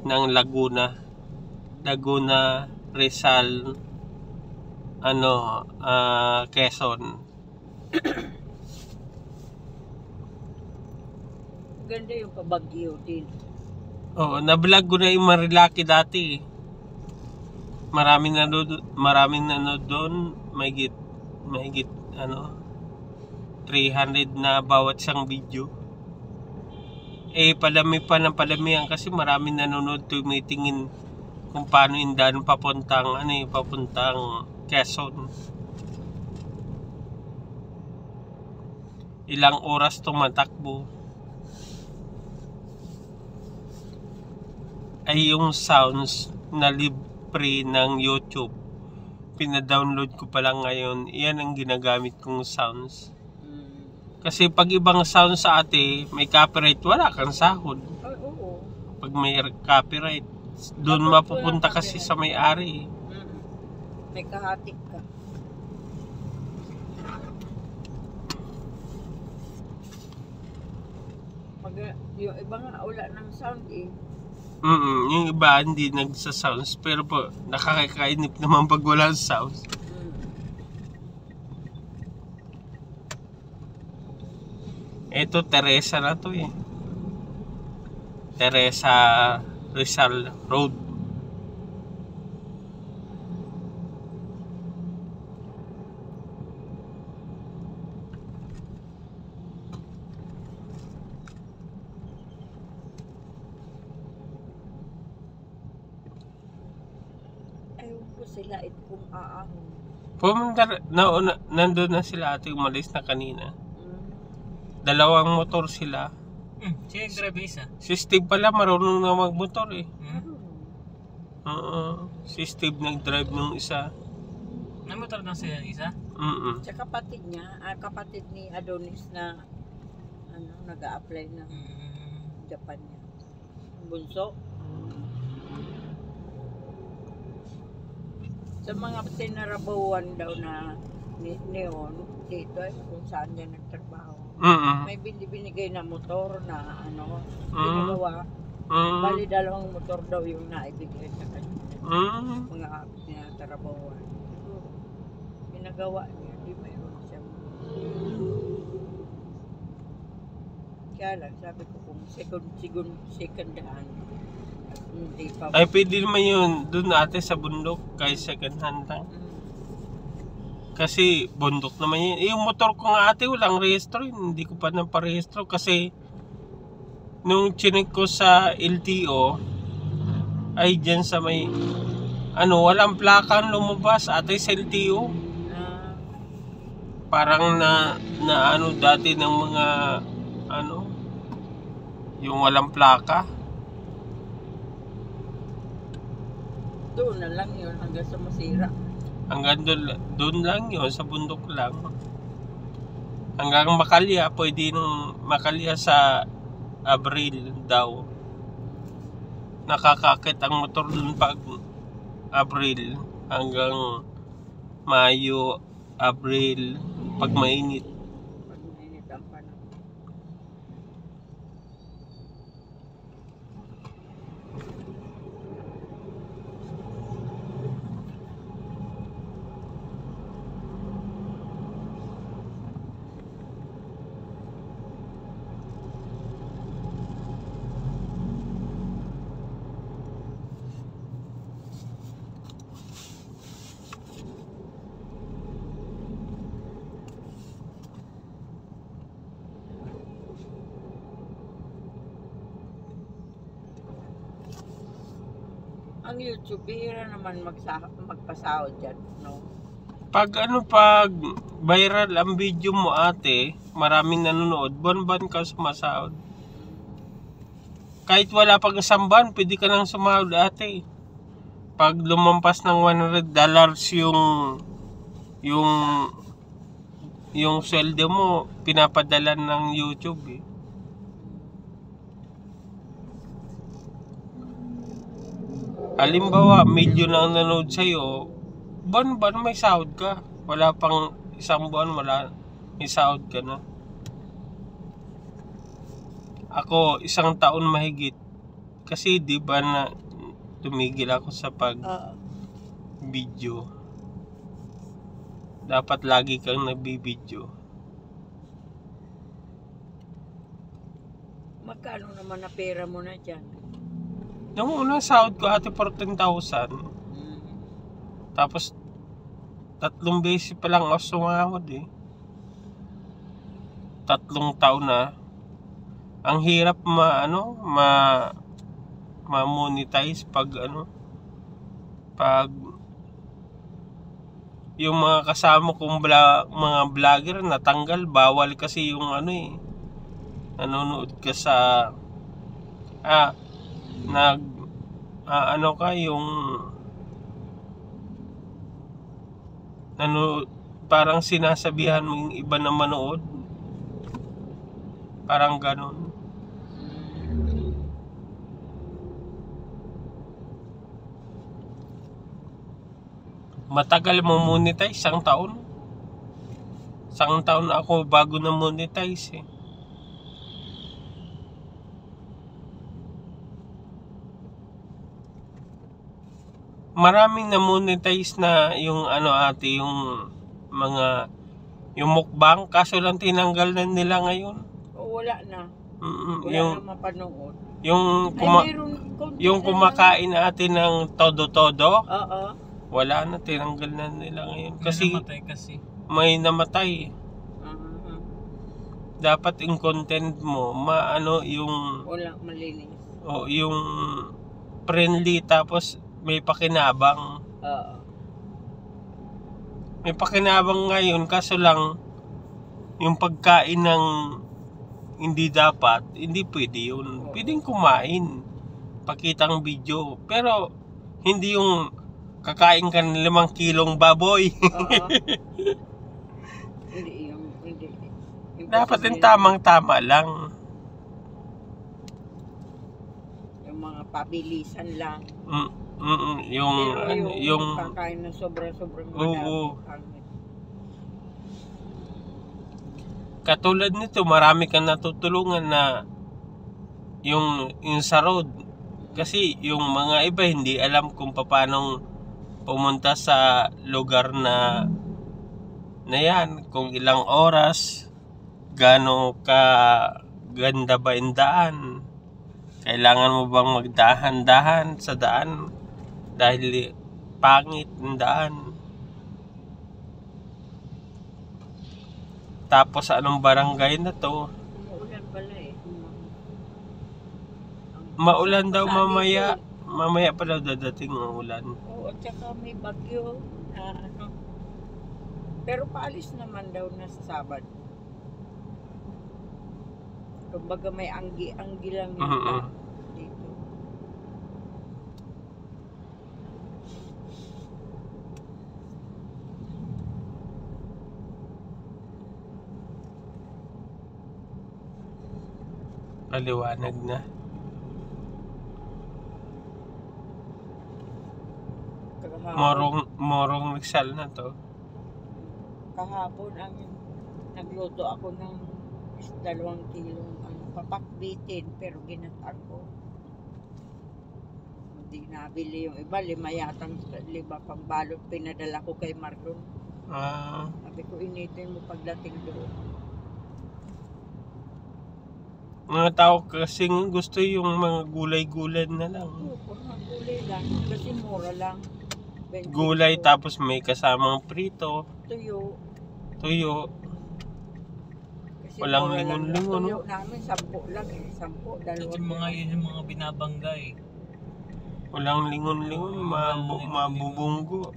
ng Laguna, Rizal, Quezon. Ganda yung Kabagyo din. Oo, na-vlog ko na yung Marilaki dati. Maraming nanood doon, mahigit 300 na bawat isang video. Padami pa ng padamihan kasi maraming nanonood, tumitingin kung paano yung daan papuntang Quezon. Ilang oras tumatakbo. Ay yung sounds na libre ng YouTube, pina-download ko pa lang ngayon. Iyan ang ginagamit kong sounds. Kasi pag ibang sounds sa may copyright, wala kang sahod. Oo. Pag may copyright, doon mapupunta kasi sa may-ari. May kahatik ka. Pag yung iba nga wala ng sound Yung iba hindi nagsa-sounds, pero po nakakainip naman pag walang sounds. Ito Teresa na to Teresa Rizal Road. Sila kung aahon. Pumunta nandun na sila ate, umalis na kanina. Dalawang motor sila. Siya yung drive isa. Si Steve pala marunong na magmotor Si Steve nag-drive nung isa. Nag-motor na siya isa? Sa kapatid niya, kapatid ni Adonis na nag-a-apply ng Japan niya. Bunso. Sa mga tinarabawan daw na neon dito kung saan niya nagtrabaho. May binigay na motor na pinagawa. Bali dalawang motor daw yung naibigay sa kanya. Mga tinarabawan. Pinagawa niya, di mayroon siya. Kaya lang, sabi ko kung second hand. Ay pwede naman yun dun ate sa bundok kay second hand lang. Kasi bundok naman yun. Yung motor ko nga ate walang rehistro, hindi ko pa naparehistro kasi nung chinek ko sa LTO ay dyan sa may walang plaka lumabas ate sa LTO. Parang na dati ng mga yung walang plaka. Doon na lang yun hanggang sa masira. Hanggang doon lang yun, sa bundok lang. Hanggang Makalya, pwede nung Makalya sa Abril daw. Nakakakit ang motor doon pag Abril hanggang Mayo, Abril pag mainit. Pag mainit ang panahon. Ang YouTube, bihira naman magpasahod dyan, no? Pag viral ang video mo ate, maraming nanonood, buwan-buwan ka sumasahod. Kahit wala pang isang buwan, pwede ka nang sumahod ate. Pag lumampas ng $100 yung sweldo mo, pinapadala ng YouTube Halimbawa, milyon ang nanood sa'yo, buwan-buwan may sahod ka. Wala pang isang buwan, may sahod ka na. Ako, isang taon mahigit, Kasi di ba na tumigil ako sa pag Oo. video. Dapat lagi kang nagbibideo. Magkano naman na pera mo na dyan? Yung unang sahod ko ate 14,000. Tapos 3 beses pa lang ako sumahod eh. 3 taon na. Ang hirap ma-monetize pag pag yung mga kasama kong mga vlogger natanggal, bawal kasi yung nanonood ka sa yung parang sinasabihan mo yung iba na manood, parang ganon. Matagal mo monetize, 1 taon. 1 taon ako bago na monetize eh. Maraming na monetize na yung yung mga yung mukbang, kaso lang tinanggal na nila ngayon. O wala na. Wala Yung na mapanood. yung kumakain natin ng todo-todo. Oo. Wala na, tinanggal na nila ngayon. Kasi namatay kasi. may namatay. Dapat yung content mo, yung Walang malinis. yung friendly tapos may pakinabang. Oo. May pakinabang ngayon, kaso lang yung pagkain ng hindi dapat, hindi pwede yun. Pwedeng kumain, pakitang video, pero hindi yung kakain ka ng 5 kilong baboy. Hindi. Dapat yung tamang-tama lang. Yung mga pabilisan lang. Yung kakain ng sobrang oo. madami. Katulad nito, marami kang natutulungan na yung sa road. Kasi yung mga iba hindi alam kung paano pumunta sa lugar na yan, kung ilang oras, gaano ka ganda ba yung daan, kailangan mo bang magdahan-dahan sa daan dahil pangit yung daan. Tapos anong barangay na to? Maulan pala eh. Maulan daw mamaya. Mamaya pa daw dadating ang ulan. Oo, at saka may bagyo na Pero paalis naman daw na sa Sabado. Kumbaga may anggi lang yun dito. Paliwanag na. Morong Rizal na to. Kahapon nagluto ako ng 2 kilong papakbitin pero ginatan ko. Hindi nabili yung iba, 5 yatang 5 pang balot pinadala ko kay Marlon. Sabi ko initin mo pagdating doon. Mga tao kasi gusto yung mga gulay-gulay na lang. Oo, mga gulay lang kasi mura lang. Gulay tapos may kasamang prito. Tuyo. Kasi Walang mura lang lingon-lingon, tuyo namin 10 lang eh. 10, 2. Yun yung mga binabangga eh. Walang lingon-lingon, mabubunggo.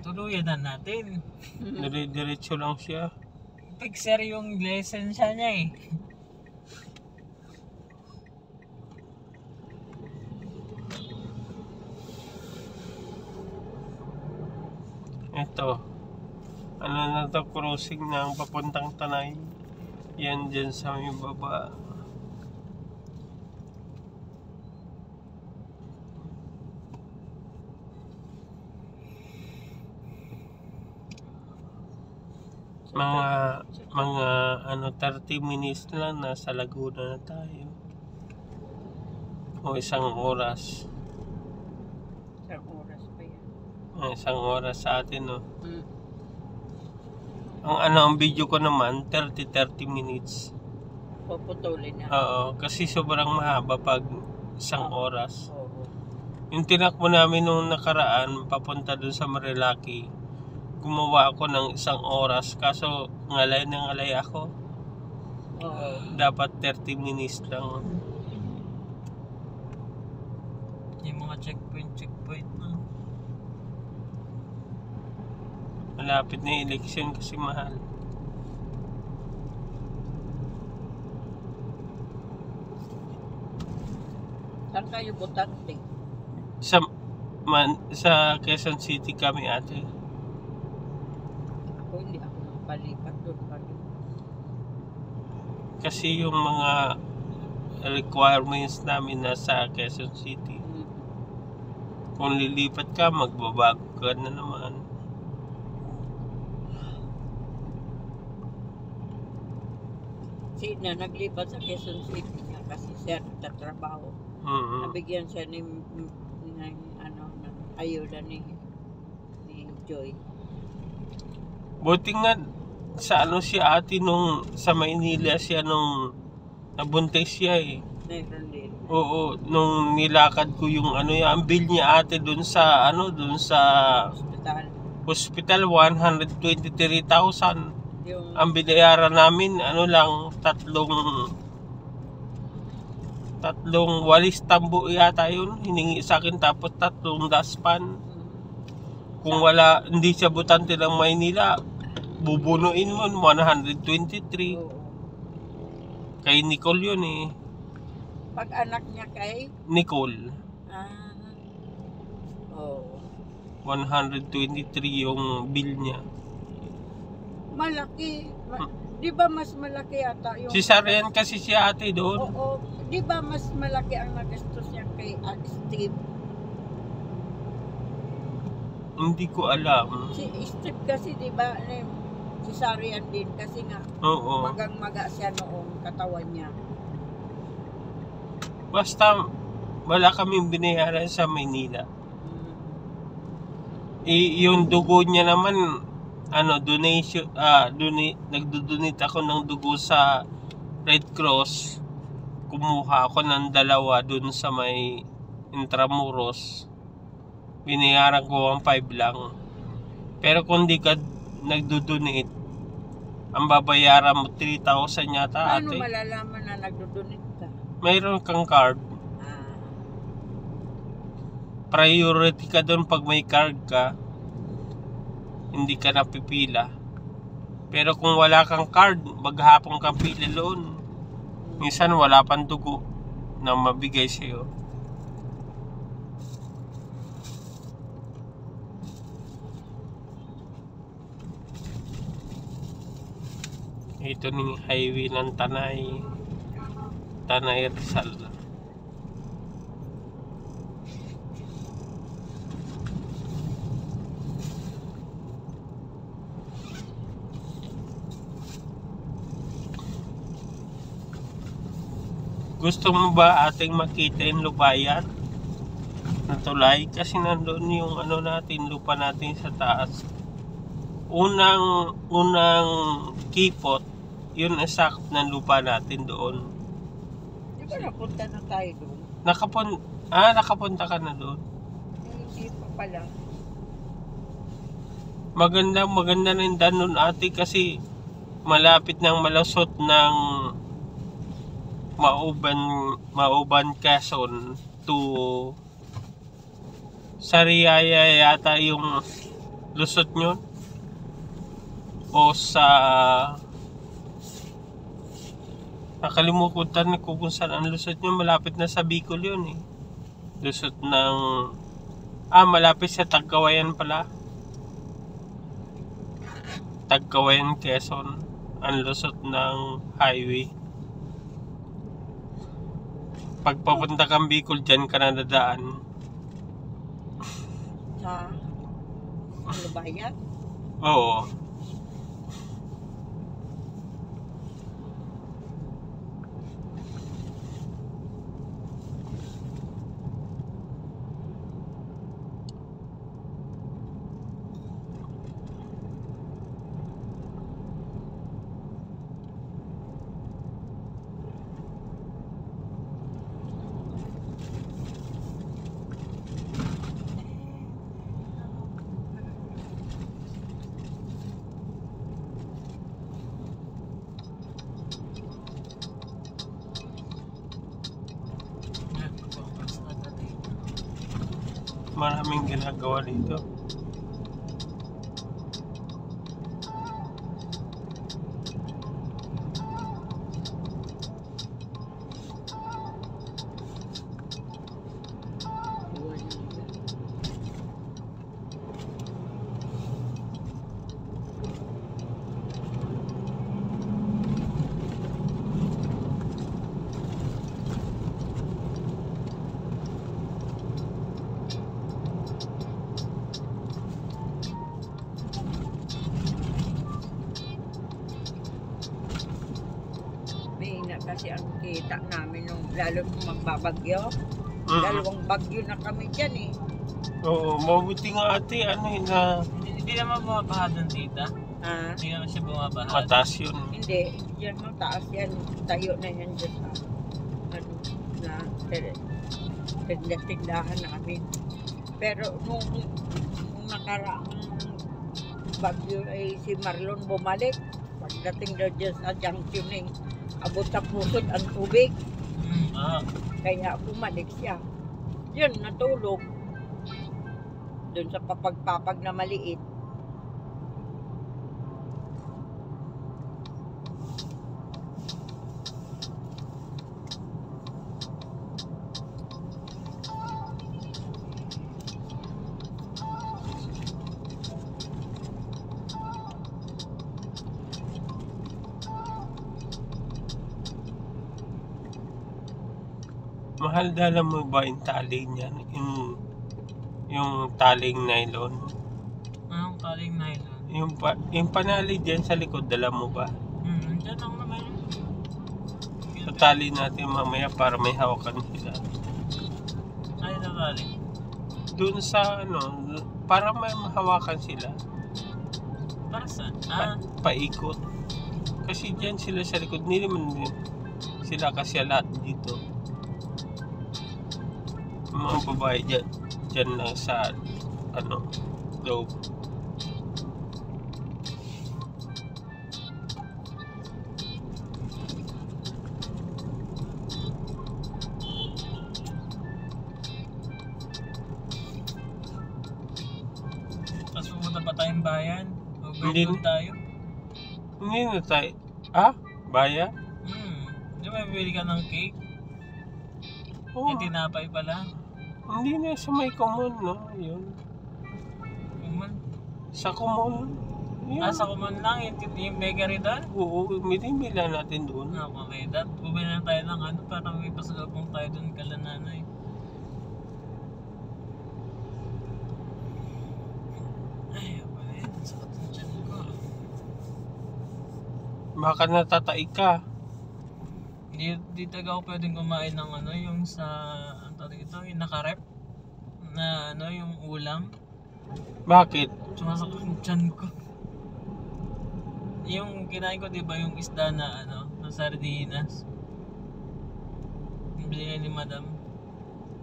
Tuluyan na natin. Dire-diretso lang siya. Fixer yung lisensya niya eh. Ito. Ano na to, crossing ng papuntang Tanay. Yan dyan sa may baba. Mga 30 minutes na lang, nasa Laguna na tayo. O 1 oras. Isang oras pa yan. 1 oras sa atin, no? Mm. Ang video ko naman, 30 minutes. Puputulin na. Oo, kasi sobrang mahaba pag 1 oras. Oo. Yung tinakbo namin nung nakaraan, papunta dun sa Marilaki, gumawa ako ng 1 oras, kaso ngalay na ngalay ako. Oo. Dapat 30 minutes lang. Yung mga checkpoint na. Malapit na yung election kasi mahal. Saan kayo butante? Sa Quezon City kami, ate. Ako hindi ako nagpalipat doon pa rin. Kasi yung mga requirements namin nasa Quezon City. Mm. Kung lilipat ka, magbabago ka na naman. Na naglipat sa Quezon City niya kasi siya nagtatrabaho. Nabigyan siya ng ayuda ni Joy. Buti nga sa si ate nung sa Maynila siya nung nabuntis siya eh. Meron din. Oo, nung nilakad ko yung ang bill niya ate dun sa hospital 123,000. Yung Ang binayaran namin lang tatlong walis tambo yata yun hiningi sa akin, tapos 3 daspan. Kung hindi siya butante ng Maynila, bubunuin mo 123. oo. Kay Nicole yun eh. Pag anak niya kay Nicole, oh. 123 yung bill niya. Malaki. Di ba mas malaki yata yung... Cesarean kasi siya ate doon. Oo. Di ba mas malaki ang nagastos niya kay Steve? Hindi ko alam. Si Steve kasi di ba cesarean din kasi nga Oo. magang-maga siya noong katawan niya. Basta wala kaming binayaran sa Maynila. Yung dugo niya naman, donation, nagdo-donate ako ng dugo sa Red Cross. Kumuha ako ng 2 dun sa may Intramuros. Binayaran ko 1,500 lang. Pero kung di ka nagdo-donate, ang babayaran mo 3,000 yata, Paano ate. malalaman na nagdo-donate ka? Mayroon kang card. Priority ka doon pag may card ka. Hindi ka napipila. Pero kung wala kang card, maghapon kang pila doon. Minsan wala pang dugo na mabigay sa'yo. Ito ning highway ng Tanay Rizal. Gusto mo ba ating makita yung lubayan na tulay? Kasi nandun yung natin, lupa natin sa taas. Unang kipot, yun ang sakop ng lupa natin doon. Di ba napunta na tayo doon? Nakapunta ka na doon. Hindi pa pala. Maganda rin doon ate, kasi malapit ng malusot ng Mauban Quezon to Sariaya yata yung lusot nyo, o sa nakalimutan ko kung saan ang lusot nyo. Malapit na sa Bicol yun eh. Lusot ng malapit sa Tagkawayan pala. Tagkawayan Quezon ang lusot ng highway. Pag papunta kang Bicol, dyan ka na dadaan. Sa lubayan? Oo. Maraming ginagawa dito. Kasi ang kita namin nung lalo kung magbabagyo. Mm. Dalawang bagyo na kami dyan eh. Oo, mabuti nga ate, ano yun na Hindi naman bumabaha doon, tita. Ha? Hindi naman siya bumabaha. mataas yun. Hindi, yan mataas yan. Tayo na yan dyan sa ano, na tindahan namin. Pero nung nakaraang bagyo ay si Marlon bumalik. Pagdating daw dyan sa junction eh, abot sa pusod ang tubig. Kaya bumalik siya. Yun, natulog. Doon sa papagpapag na maliit. Mahal, dala mo ba yung tali niyan? Yung taling nylon. Anong taling nylon? Yung panali dyan sa likod, dala mo ba? Diyan lang naman yun. So, tali natin mamaya para may hawakan sila. Ay, natali. Doon sa ano, para may mahawakan sila. Para saan? Paikot. Kasi dyan sila sa likod. Hindi naman sila kasi lahat dito. Mga babae dyan lang sa ano, loob. Tapos pumunta pa tayong bayan. Hindi. Overload tayo. Hindi na tayo. Baya? Di ba bibili ka ng cake? Oo. Yung tinapay pala. Hindi na sa may common, no? Yun. Kuman. Sa common. Yun. Sa kuman lang, yung bakery doon? Oo, binibila natin doon. Okay, bumili na tayo ng ano, para may pasalubong tayo doon kala nanay. Ay, abay, sakit ang tiyan ko. Baka natatai ka. Di taga ako pwedeng kumain ng ano, yung sa, ano tawag ito, yung nakarep na ano, yung ulam. Bakit? Sumasakit ang tiyan ko. Yung kinain ko, di ba, yung isda na ano, na sardinas. Bili nga ni madam.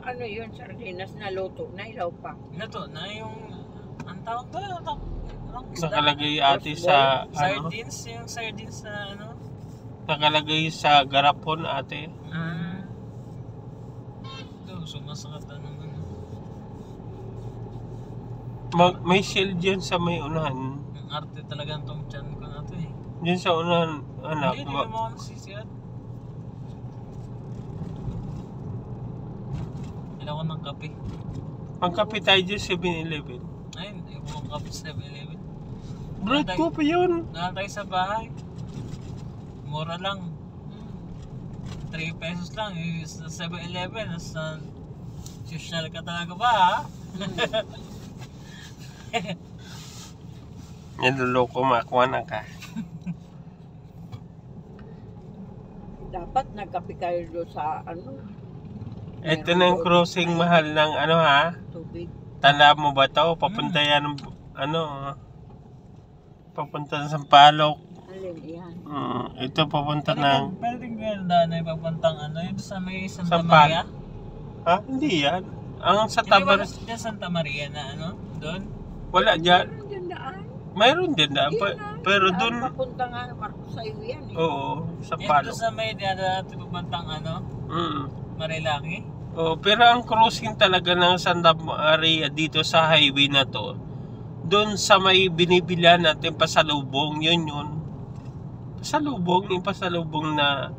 Ano yun, sardinas na luto na ilaw pa. Nato na yung, ang tawag doon, ang isda. Nakalagay ate sa ano? Sardines, yung sardines na ano. Nakalagay sa garapon ate. Ito, sumasakit na naman. May shield dyan sa may unahan. Ang arte talaga itong tiyan ko na ito eh. Dyan sa unahan, anak. Hindi naman ako nasisiyat. Kailangan ko ng kape. Pagkape tayo dyan 7-Eleven. Ay, hindi ko ng kape sa 7-Eleven. Bread coffee yun. Doon tayo sa bahay. Mura lang. 3 pesos lang. Sa 7-Eleven. Sa social ka talaga ba ha? Niloloko makuha na ka. Dapat nagkape kayo doon sa ano. Ito na yung crossing mahal ng ano ha? Tubig. Tanda mo ba to? Papunta yan ng ano? Papunta ng Sampaloc. Alin yan? Ito papunta ng Pwede ganda na yung papuntang ano. Yung sa may Santa Sampal. Maria. Ha? Hindi yan. Ang sa Hindi ba Tabares, yung Santa Maria na ano? Doon? wala dyan. Ano yung daan? Mayroon din na. Pero Daan doon, papunta nga Marcos Highway yan eh. oo, sa Yung Palo. doon sa may dati papuntang ano? Mm. Marilaki? Oh, pero ang crossing talaga ng Santa Maria dito sa highway na to, doon sa may binibilihan natin pasalubong, yun. Pasalubong, yung pasalubong na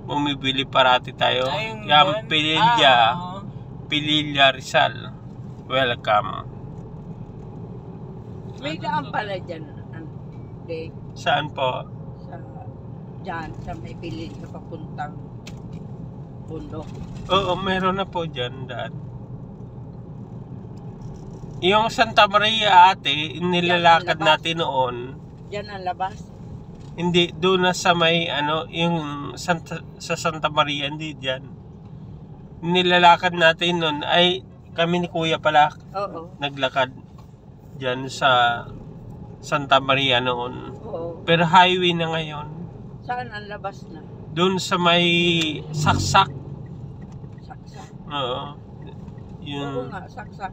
bumibili parati tayo. Ayun Yung yun? Pililla, Oo. Pililla Rizal. Welcome. May daan pala dyan. Hindi. Saan po? Dyan, sa may bilin na papuntang bundok. Oo, meron na po dyan daan. Yung Santa Maria ate, nilalakad natin noon. Dyan ang labas. Hindi, doon na sa may yung sa Santa Maria, hindi dyan. Nilalakad natin noon ay kami ni Kuya pala Oo. naglakad dyan sa Santa Maria noon. Oo. Pero highway na ngayon. Saan ang labas na? Doon sa may saksak. Saksak. Oo. Oo Yung nga, saksak.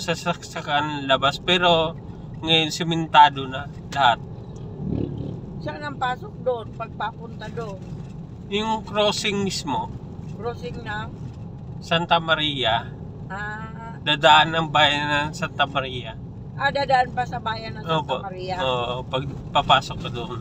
sa saksakan labas. Pero ngayon simentado na lahat. Saan ang pasok doon? Pagpapunta doon? Yung crossing mismo, Crossing na? Santa Maria, dadaan ng bayan ng Santa Maria. Dadaan pa sa bayan ng Santa Opo. Maria. Oo, pag papasok ka doon.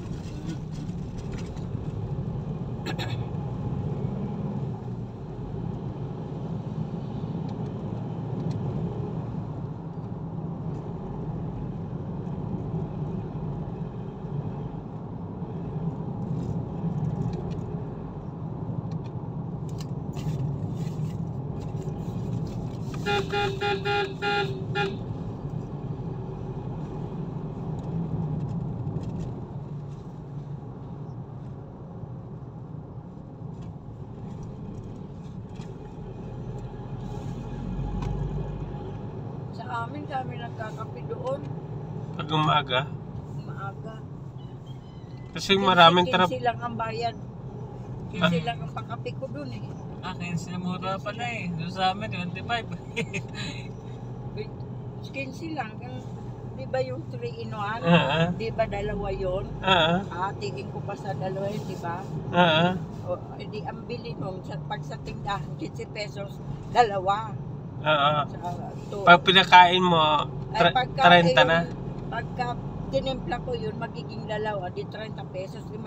Sa amin, kami nagkakape doon. Pag umaga. Maaga. Kasi maraming 15 lang ang bayad. 15 Ah. lang ang pakape ko doon eh. Akin sinamura pala eh. Doon sa amin, 25. 15 lang. Di ba yung 3 in 1? Di ba dalawa yun? Tingin ko pa sa dalawa yun, di ba? O, di ang bili nun, pag sa tindahan, 15 pesos, dalawa. Pag pinakain mo, Ay, 30 na. Pagka tinimpla ko yun, magiging dalawa, di 30 pesos, di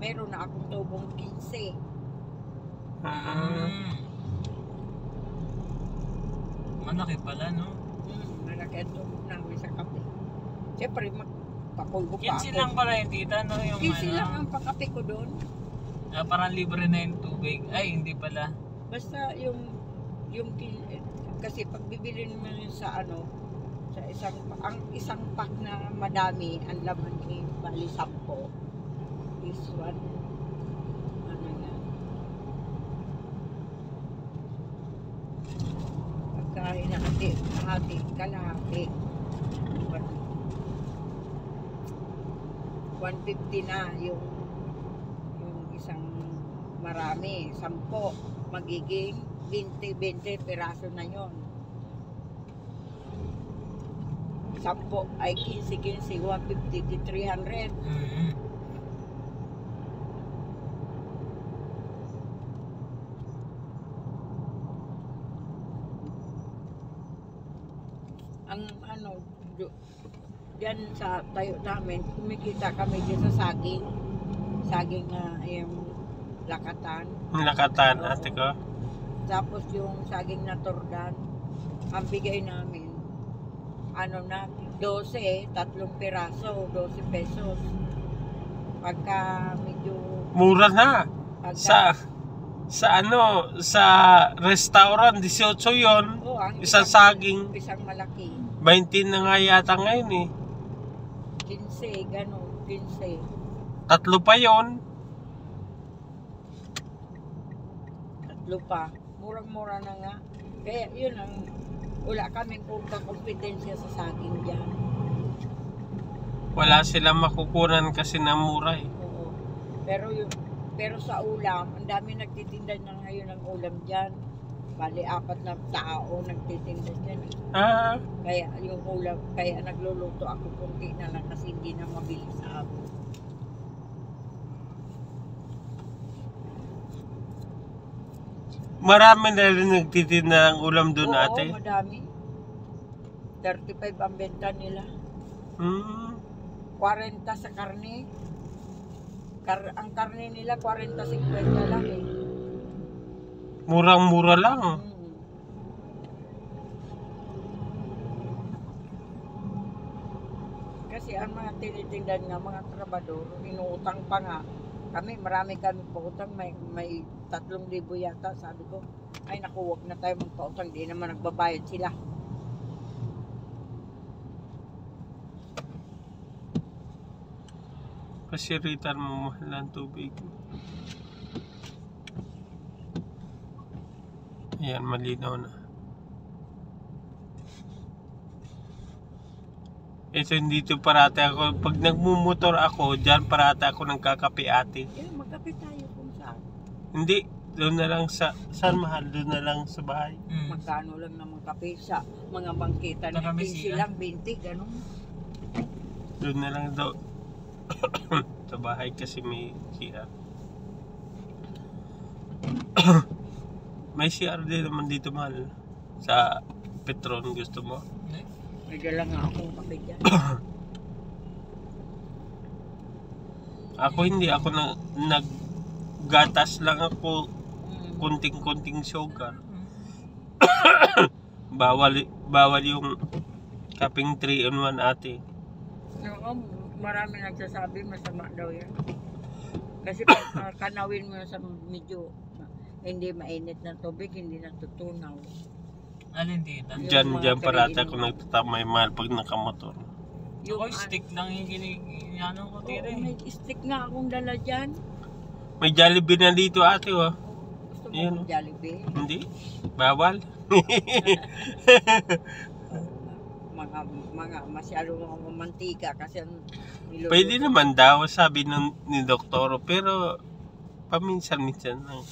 mayroon na akong tubong 15. Malaki pala, no? Malaki ang tubong namin sa kape. Siyempre, magpapulbo pa 15 lang ako. pala yung tita, no? Yung 15 lang ang pakape ko doon. parang libre na yung tubig. Ay, hindi pala. Basta kasi pag bibili mo yun sa sa isang pack na madami, ang laman ni bali 10 is one, yan. Pagkain na kalahati. 150 na yung isang marami, 10, magiging 20 piraso na yon. 10 ay 15, 150 di 300. Ang diyan sa tayo namin, kumikita kami dyan sa saging na yung lakatan. Lakatan, Oo. ate ko. Tapos yung saging na tordan, ang bigay namin, 12, 3 piraso, 12 pesos. Pagka medyo... Mura na. Pagka, Sa restaurant, 18 yon. ang isang saging. Isang malaki. 20 na nga yata ngayon eh. 15, ganun, 15. 3 pa yon. 3 pa. Murang-mura na nga. Kaya yun wala kaming kompetensya sa saging dyan. Wala silang makukunan kasi na mura eh. Oo. Pero sa ulam, ang dami nagtitinda na ngayon ng ulam dyan. Bali, 4 na tao nagtitinda dyan. Kaya yung ulam, kaya nagluluto ako kunti na lang kasi hindi na mabili sa ako. Marami na rin nagtitinda ng ulam doon, Oo, ate. madami. 35 ang benta nila. Hmm. 40 sa karne. Ang karne nila 40-50 lang eh. Murang-mura lang. Kasi ang mga tinitindan nga, mga trabador, inuutang pa nga. Marami kami pautang, may 3,000 yata. Sabi ko, ay naku, wag na tayo magpautang, di naman nagbabayad sila. Pasiritan mo mahal ang tubig. Ayan, malinaw na. Ito, dito parate ako. Pag nagmumotor ako, dyan parate ako nagkakape, ate. Magkape tayo kung saan. Hindi, doon na lang saan mahal? Doon na lang sa bahay. Magkano lang naman kape sa mga bangkita na 15 lang, 20, ganun. Doon na lang daw. Sa bahay kasi may CR. May CR din naman dito, mahal. Sa Petron, gusto mo? May dala nga akong kape dyan. Ako hindi, ako naggatas lang ako. Kunting-kunting sugar. Bawal yung kaping 3-in-1, ate. Oo, marami nagsasabi masama daw yan. Kasi pag kanawin mo sa medyo hindi mainit na tubig, hindi natutunaw. Alin dito? Diyan parati ako nagtatamay mahal pag nakamotor. Yung stick lang yung ginano ko tira. May stick nga akong dala dyan. May Jollibee na dito, ate, oh. Gusto mo ng Jollibee? Hindi. Bawal. mga masyado mga mantika kasi niluluto. Pwede naman daw, sabi ni doktor, pero paminsan-minsan lang.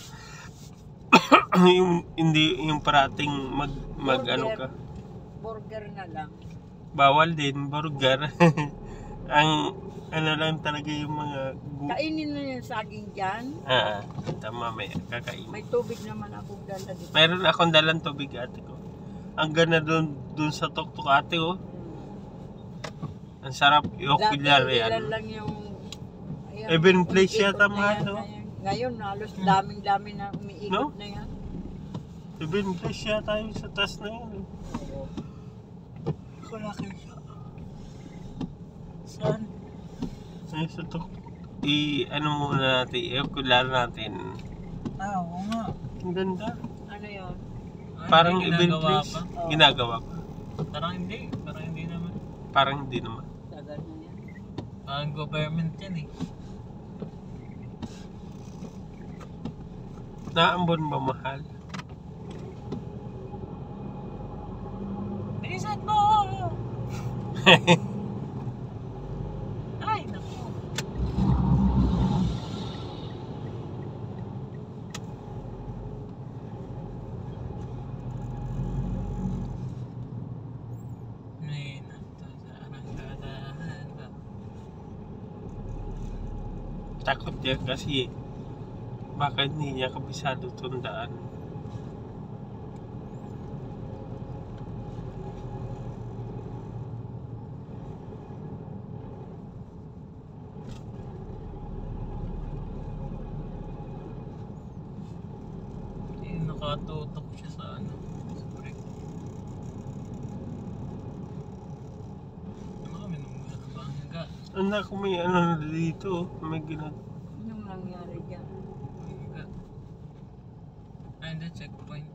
yung parating mag ano ka. Burger na lang. Bawal din, burger. Ang ano lang talaga yung mga kainin na yung saging dyan. Tama, may kakain. May tubig naman akong dala dito. Mayroon akong dalang tubig, ate ko. Ang ganda dun sa tuktok, ate, oh. Ang sarap i-okulyar yan. Ilan lang yung Even place yata, mahal, no? Ngayon, halos daming-dami na umiikot, no? Na yan. Even place yata yung sa taas na yan. Wala kayo siya. Saan? Ay, sa tuktok. Ano muna natin, i-okulyar natin. Oo nga. Ang ganda. Ano yun? Parang even place. Ginagawa pa. Parang hindi naman. Parang hindi naman. Tagal na yan. Parang government yan eh. Naambon ba mahal? Bilisan mo! Ay, naku. May nagtatarahan ba? Takot niya kasi baka hindi niya kabisado tundaan. Nakatutok siya sa ano, sa brake. Kami nung bangga. Anak, may ano na dito, may Anong nangyari dyan? Bangga. Ay, hindi, checkpoint.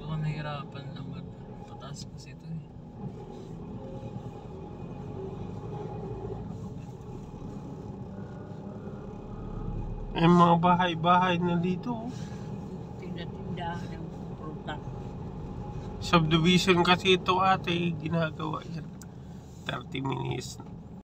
Baka nahirapan lang magpataas kasi ito eh. May mga bahay-bahay na dito. Tinda-tindahan ng prutas. Subdivision kasi ito, ate, ginagawa yan. 30 minutes